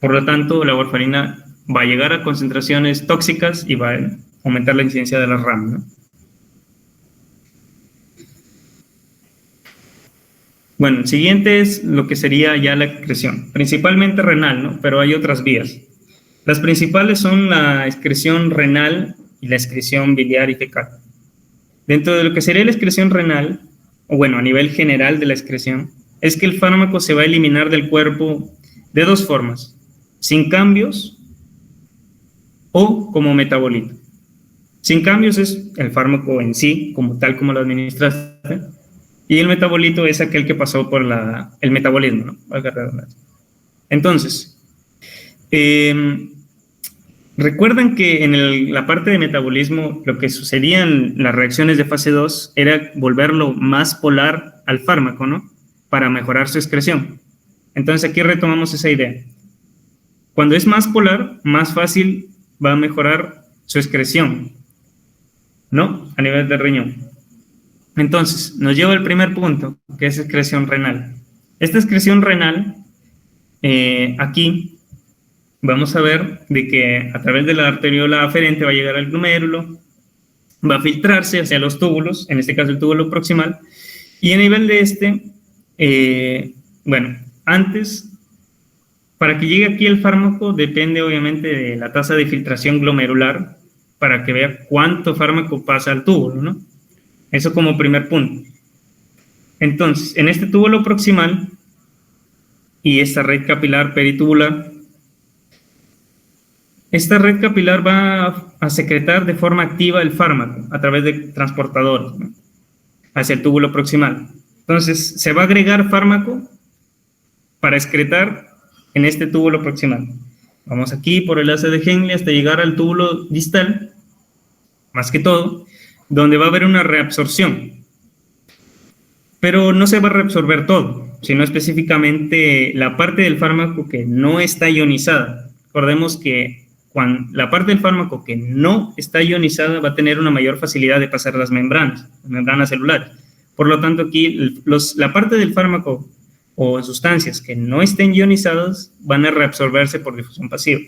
Por lo tanto, la warfarina va a llegar a concentraciones tóxicas y va a aumentar la incidencia de la RAM, ¿no? Bueno, el siguiente es lo que sería ya la excreción, principalmente renal, ¿no? Pero hay otras vías. Las principales son la excreción renal y la excreción biliar y fecal. Dentro de lo que sería la excreción renal, o bueno, a nivel general de la excreción, es que el fármaco se va a eliminar del cuerpo de dos formas, sin cambios o como metabolito. Sin cambios es el fármaco en sí, como tal como lo administraste, y el metabolito es aquel que pasó por el metabolismo, ¿no? Entonces, recuerdan que en la parte de metabolismo lo que sucedía en las reacciones de fase 2 era volverlo más polar al fármaco, ¿no? Para mejorar su excreción. Entonces aquí retomamos esa idea. Cuando es más polar, más fácil va a mejorar su excreción, ¿no? A nivel del riñón. Entonces, nos lleva al primer punto, que es excreción renal. Esta excreción renal, aquí vamos a ver de que a través de la arteriola aferente va a llegar al glomérulo, va a filtrarse hacia los túbulos, en este caso el túbulo proximal, y a nivel de bueno, antes, para que llegue aquí el fármaco, depende obviamente de la tasa de filtración glomerular, para que vea cuánto fármaco pasa al túbulo, ¿no? Eso como primer punto. Entonces, en este túbulo proximal y esta red capilar peritubular, esta red capilar va a secretar de forma activa el fármaco a través de transportadores, ¿no? Hacia el túbulo proximal. Entonces, se va a agregar fármaco para excretar en este túbulo proximal. Vamos aquí por el enlace de Henle hasta llegar al túbulo distal, más que todo, donde va a haber una reabsorción. Pero no se va a reabsorber todo, sino específicamente la parte del fármaco que no está ionizada. Recordemos que la parte del fármaco que no está ionizada va a tener una mayor facilidad de pasar las membranas celulares. Por lo tanto, aquí la parte del fármaco o sustancias que no estén ionizadas van a reabsorberse por difusión pasiva.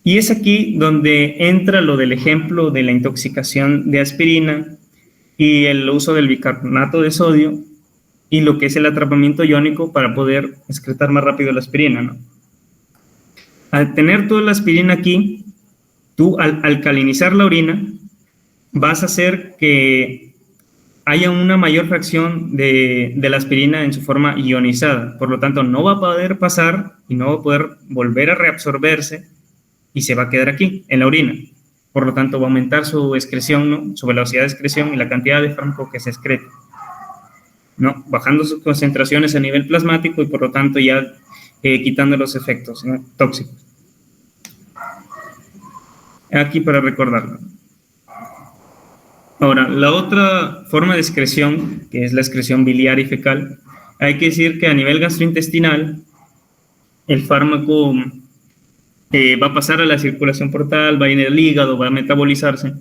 Y es aquí donde entra lo del ejemplo de la intoxicación de aspirina y el uso del bicarbonato de sodio y lo que es el atrapamiento iónico para poder excretar más rápido la aspirina, ¿no? Al tener toda la aspirina aquí, tú al alcalinizar la orina vas a hacer que haya una mayor fracción de la aspirina en su forma ionizada. Por lo tanto, no va a poder pasar y no va a poder volver a reabsorberse y se va a quedar aquí, en la orina. Por lo tanto, va a aumentar su excreción, ¿no? Su velocidad de excreción y la cantidad de fármaco que se excreta, ¿no? Bajando sus concentraciones a nivel plasmático y por lo tanto ya quitando los efectos, ¿no? Tóxicos. Aquí para recordarlo. Ahora, la otra forma de excreción, que es la excreción biliar y fecal, hay que decir que a nivel gastrointestinal, el fármaco va a pasar a la circulación portal, va a ir al hígado, va a metabolizarse,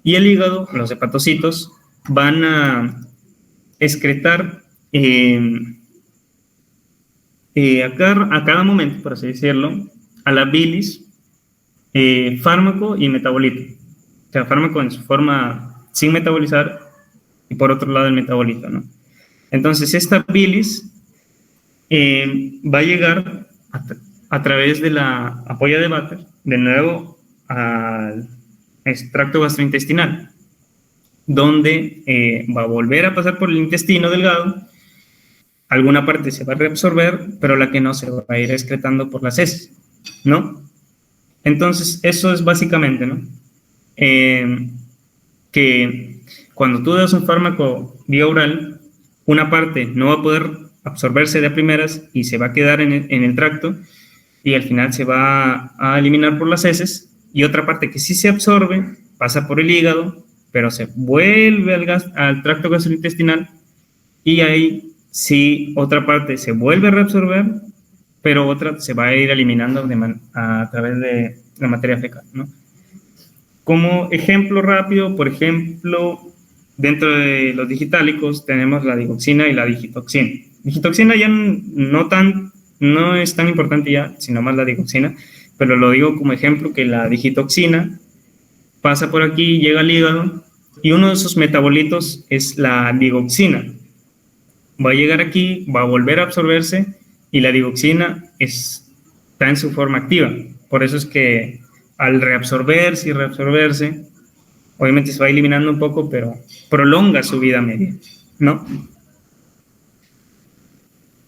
y el hígado, los hepatocitos, van a excretar a cada momento, por así decirlo, a la bilis, fármaco y metabolito. O sea, fármaco en su forma sin metabolizar y por otro lado el metabolito, ¿no? Entonces, esta bilis va a llegar a través de la ampolla de váter, de nuevo al extracto gastrointestinal, donde va a volver a pasar por el intestino delgado. Alguna parte se va a reabsorber, pero la que no se va a ir excretando por las heces, ¿no? Entonces, eso es básicamente, ¿no? Que cuando tú das un fármaco vía oral, una parte no va a poder absorberse de primeras y se va a quedar en el tracto y al final se va a eliminar por las heces, y otra parte que sí se absorbe pasa por el hígado, pero se vuelve al tracto gastrointestinal y ahí sí otra parte se vuelve a reabsorber, pero otra se va a ir eliminando a través de la materia fecal, ¿no? Como ejemplo rápido, por ejemplo, dentro de los digitálicos tenemos la digoxina y la digitoxina. Digitoxina ya no es tan importante ya, sino más la digoxina, pero lo digo como ejemplo que la digitoxina pasa por aquí, llega al hígado, y uno de sus metabolitos es la digoxina. Va a llegar aquí, va a volver a absorberse, y la digoxina está en su forma activa. Por eso es que al reabsorberse y reabsorberse, obviamente se va eliminando un poco, pero prolonga su vida media, ¿no?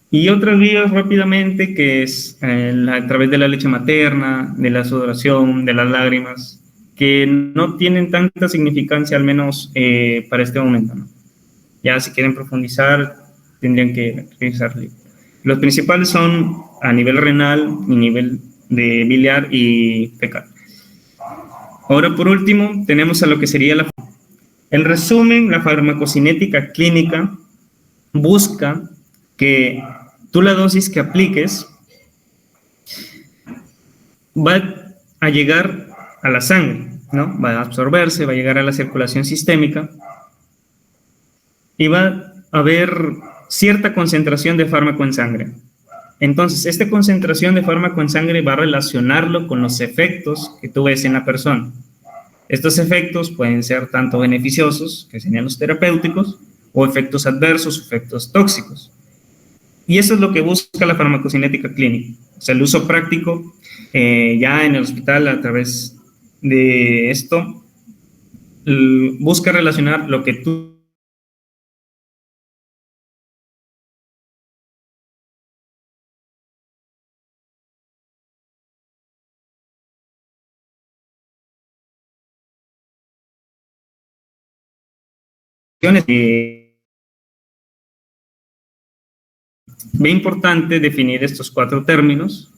Y otras vías rápidamente, que es a través de la leche materna, de la sudoración, de las lágrimas, que no tienen tanta significancia, al menos para este momento, ¿no? Ya si quieren profundizar, tendrían que revisarlo. Los principales son a nivel renal, y nivel de biliar y fecal. Ahora, por último, tenemos a lo que sería en resumen, la farmacocinética clínica busca que tú la dosis que apliques va a llegar a la sangre, ¿no? Va a absorberse, va a llegar a la circulación sistémica y va a haber cierta concentración de fármaco en sangre. Entonces, esta concentración de fármaco en sangre va a relacionarlo con los efectos que tú ves en la persona. Estos efectos pueden ser tanto beneficiosos, que serían los terapéuticos, o efectos adversos, efectos tóxicos. Y eso es lo que busca la farmacocinética clínica. O sea, el uso práctico ya en el hospital a través de esto busca relacionar lo que tú bien importante definir estos 4 términos.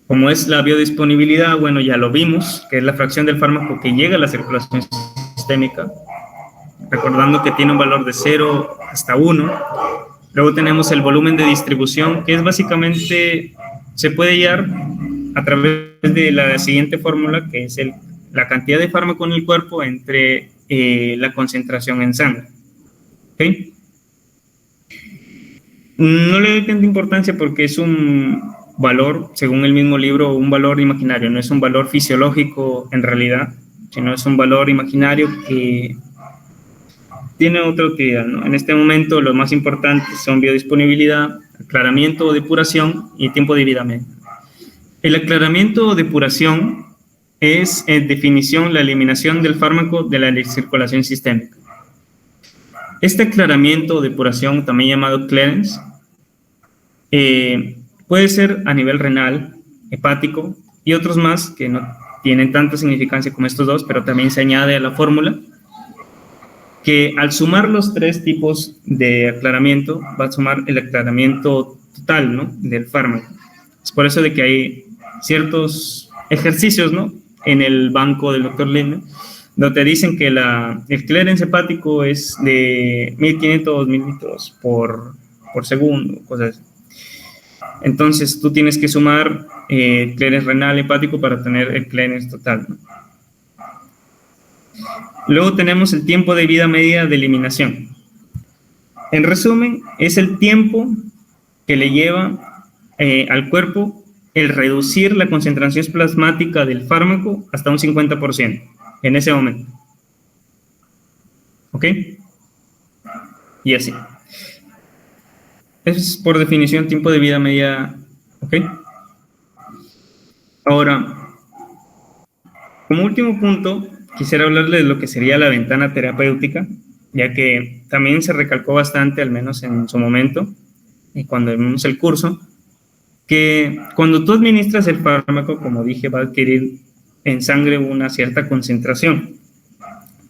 Como es la biodisponibilidad, bueno, ya lo vimos, que es la fracción del fármaco que llega a la circulación sistémica, recordando que tiene un valor de 0 hasta 1. Luego tenemos el volumen de distribución, que es básicamente, se puede hallar a través de la siguiente fórmula, que es la cantidad de fármaco en el cuerpo entre la concentración en sangre. ¿Okay? No le doy tanta importancia porque es un valor, según el mismo libro, un valor imaginario, no es un valor fisiológico en realidad, sino es un valor imaginario que tiene otra utilidad, ¿no? En este momento lo más importante son biodisponibilidad, aclaramiento o depuración y tiempo de vida media. El aclaramiento o depuración es, en definición, la eliminación del fármaco de la circulación sistémica. Este aclaramiento o depuración, también llamado clearance, puede ser a nivel renal, hepático y otros más que no tienen tanta significancia como estos dos, pero también se añade a la fórmula que al sumar los tres tipos de aclaramiento va a sumar el aclaramiento total, ¿no?, del fármaco. Es por eso de que hay ciertos ejercicios, ¿no?, en el banco del Dr. Linde, donde te dicen que el clearance hepático es de 1500 mililitros por segundo, cosas así. Entonces, tú tienes que sumar clearance renal hepático para tener el clearance total, ¿no? Luego tenemos el tiempo de vida media de eliminación. En resumen, es el tiempo que le lleva al cuerpo el reducir la concentración plasmática del fármaco hasta un 50% en ese momento. ¿Ok? Y así. Es por definición tiempo de vida media. ¿Ok? Ahora, como último punto, quisiera hablarle de lo que sería la ventana terapéutica, ya que también se recalcó bastante, al menos en su momento, y cuando vimos el curso, que cuando tú administras el fármaco, como dije, va a adquirir en sangre una cierta concentración.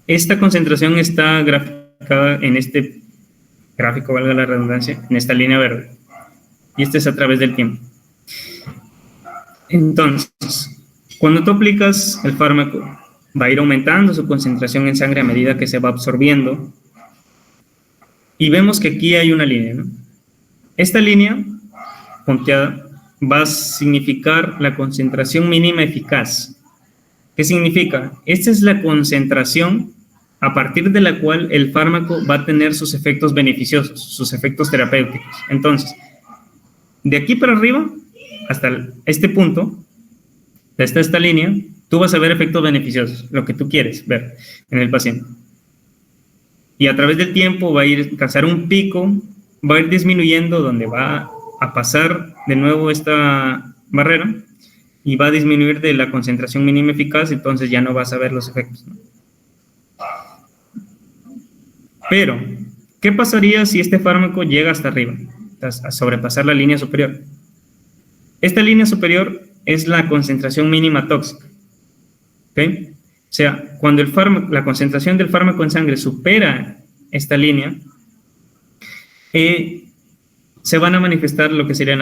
Esta concentración está graficada en este gráfico, valga la redundancia, en esta línea verde. Y este es a través del tiempo. Entonces, cuando tú aplicas el fármaco, va a ir aumentando su concentración en sangre a medida que se va absorbiendo. Y vemos que aquí hay una línea, ¿no? Esta línea punteada va a significar la concentración mínima eficaz. ¿Qué significa? Esta es la concentración a partir de la cual el fármaco va a tener sus efectos beneficiosos, sus efectos terapéuticos. Entonces, de aquí para arriba, hasta este punto, hasta esta línea, tú vas a ver efectos beneficiosos, lo que tú quieres ver en el paciente. Y a través del tiempo va a ir a alcanzar un pico, va a ir disminuyendo, donde va a pasar de nuevo esta barrera y va a disminuir de la concentración mínima eficaz, entonces ya no vas a ver los efectos, ¿no? Pero, ¿qué pasaría si este fármaco llega hasta arriba, a sobrepasar la línea superior? Esta línea superior es la concentración mínima tóxica. ¿Okay? O sea, cuando la concentración del fármaco en sangre supera esta línea, se van a manifestar lo que serían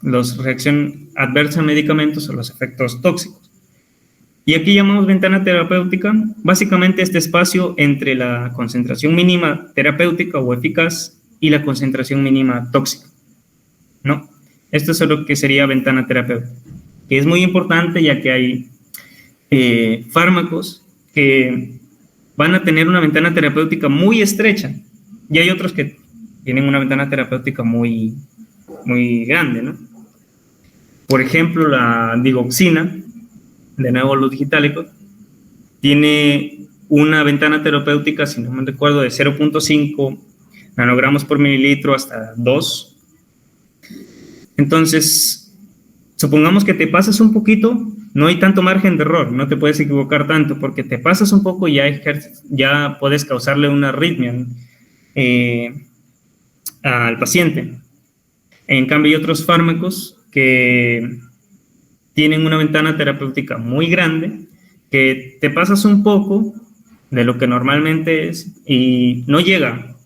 las reacciones adversas a medicamentos o los efectos tóxicos. Y aquí llamamos ventana terapéutica, básicamente este espacio entre la concentración mínima terapéutica o eficaz y la concentración mínima tóxica, ¿no? Esto es lo que sería ventana terapéutica, que es muy importante ya que hay fármacos que van a tener una ventana terapéutica muy estrecha y hay otros que tienen una ventana terapéutica muy, muy grande, ¿no? Por ejemplo, la digoxina, de nuevo los digitálicos, tiene una ventana terapéutica, si no me recuerdo, de 0.5 nanogramos por mililitro hasta 2. Entonces, supongamos que te pasas un poquito, no hay tanto margen de error, no te puedes equivocar tanto, porque te pasas un poco y ya puedes causarle una arritmia al paciente. En cambio, hay otros fármacos que tienen una ventana terapéutica muy grande, que te pasas un poco de lo que normalmente es y no llega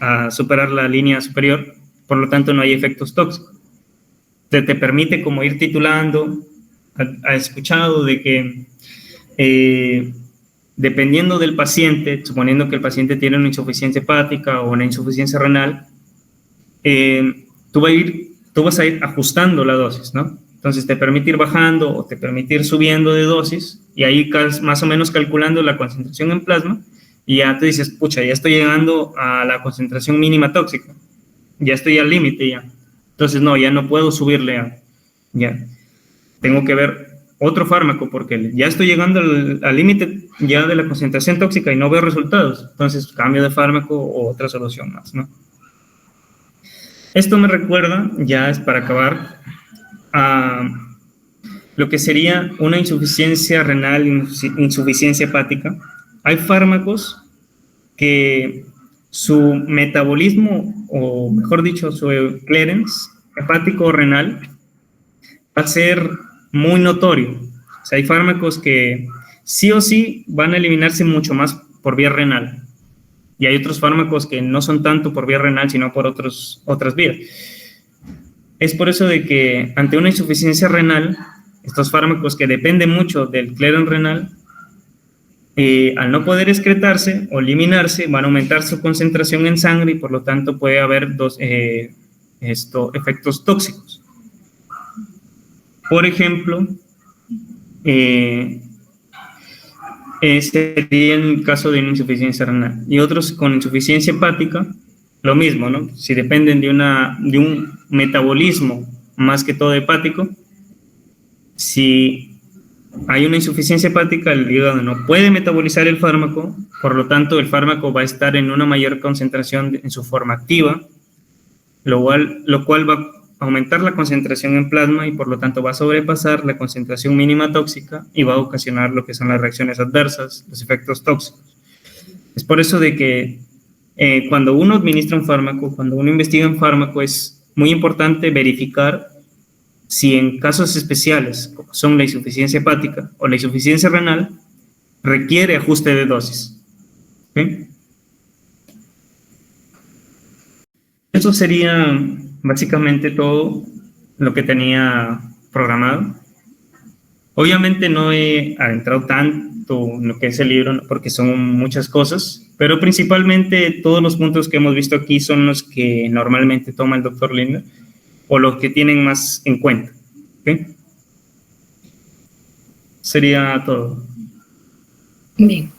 a superar la línea superior, por lo tanto no hay efectos tóxicos. Te permite como ir titulando. Ha escuchado de que dependiendo del paciente, suponiendo que el paciente tiene una insuficiencia hepática o una insuficiencia renal, tú vas a ir ajustando la dosis, ¿no? Entonces te permite ir bajando o te permite ir subiendo de dosis y ahí más o menos calculando la concentración en plasma y ya te dices, pucha, ya estoy llegando a la concentración mínima tóxica, ya estoy al límite ya. Entonces no, ya no puedo subirle ya. Tengo que ver otro fármaco porque ya estoy llegando al límite ya de la concentración tóxica y no veo resultados, entonces cambio de fármaco o otra solución más, ¿no? Esto me recuerda, ya es para acabar, a lo que sería una insuficiencia renal, insuficiencia hepática. Hay fármacos que su metabolismo, o mejor dicho, su clearance hepático o renal, va a ser muy notorio. O sea, hay fármacos que sí o sí van a eliminarse mucho más por vía renal. Y hay otros fármacos que no son tanto por vía renal, sino por otras vías. Es por eso de que ante una insuficiencia renal, estos fármacos que dependen mucho del clearance renal, al no poder excretarse o eliminarse, van a aumentar su concentración en sangre y por lo tanto puede haber efectos tóxicos. Por ejemplo, sería el caso de una insuficiencia renal. Y otros con insuficiencia hepática, lo mismo, ¿no? Si dependen de un metabolismo más que todo hepático, si hay una insuficiencia hepática, el hígado no puede metabolizar el fármaco, por lo tanto el fármaco va a estar en una mayor concentración en su forma activa, lo cual va a aumentar la concentración en plasma y por lo tanto va a sobrepasar la concentración mínima tóxica y va a ocasionar lo que son las reacciones adversas, los efectos tóxicos. Es por eso de que cuando uno administra un fármaco, cuando uno investiga un fármaco, es muy importante verificar si en casos especiales, como son la insuficiencia hepática o la insuficiencia renal, requiere ajuste de dosis. ¿Sí? Eso sería básicamente todo lo que tenía programado. Obviamente no he adentrado tanto en lo que es el libro porque son muchas cosas, pero principalmente todos los puntos que hemos visto aquí son los que normalmente toma el doctor Lindner o los que tienen más en cuenta. ¿Okay? Sería todo. Bien.